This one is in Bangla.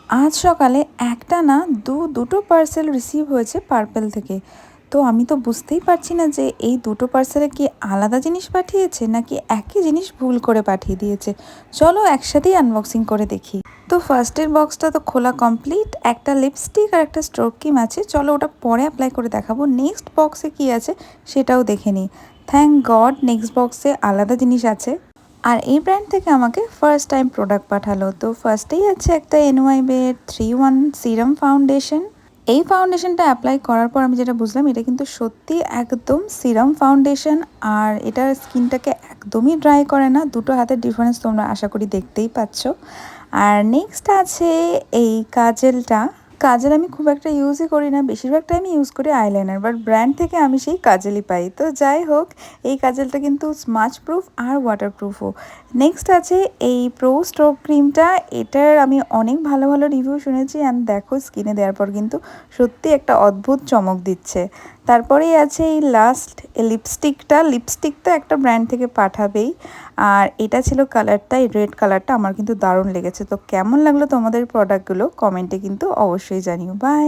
আজ সকালে একটা না দুটো পার্সেল রিসিভ হয়েছে পার্পেল থেকে। তো আমি তো বুঝতেই পারছি না যে এই দুটো পার্সেলে কি আলাদা জিনিস পাঠিয়েছে নাকি একই জিনিস ভুল করে পাঠিয়ে দিয়েছে। চলো একসাথেই আনবক্সিং করে দেখি। তো ফার্স্টের বক্সটা তো খোলা কমপ্লিট, একটা লিপস্টিক আর একটা স্ট্রোক ক্রিম আছে। চলো ওটা পরে অ্যাপ্লাই করে দেখাবো। নেক্সট বক্সে কি আছে সেটাও দেখে নিই। থ্যাংক গড নেক্সট বক্সে আলাদা জিনিস আছে। আর এই ব্র্যান্ড থেকে আমাকে ফার্স্ট টাইম প্রোডাক্ট পাঠালো। তো ফার্স্টেই আছে একটা NYB-এর 3-1 সিরাম ফাউন্ডেশন। এই ফাউন্ডেশনটা অ্যাপ্লাই করার পর আমি যেটা বুঝলাম, এটা কিন্তু সত্যি একদম সিরাম ফাউন্ডেশন। আর এটা স্কিনটাকে একদমই ড্রাই করে না। দুটো হাতের ডিফারেন্স তোমরা আশা করি দেখতেই পাচ্ছ। আর নেক্সট আছে এই কাজেলটা। কাজেল আমি খুব একটা ইউজই করি না, বেশিরভাগ টাইমই ইউজ করি আইলাইনার, বাট ব্র্যান্ড থেকে আমি সেই কাজেলই পাই। তো যাই হোক, এই কাজেলটা কিন্তু স্মাচ প্রুফ আর ওয়াটারপ্রুফও। নেক্সট আছে এই প্রো স্ট্রোক ক্রিমটা। এটার আমি অনেক ভালো ভালো রিভিউ শুনেছি, অ্যান্ড দেখো স্কিনে দেওয়ার পর কিন্তু সত্যি একটা অদ্ভুত চমক দিচ্ছে। তারপরেই আছে এই লাস্ট লিপস্টিকটা। লিপস্টিক তো একটা ব্র্যান্ড থেকে পাঠাবেই। আর এটা ছিল কালারটা, এই রেড কালারটা আমার কিন্তু দারুণ লেগেছে। তো কেমন লাগলো তোমাদের প্রোডাক্টগুলো কমেন্টে কিন্তু অবশ্যই জানিও। বাই।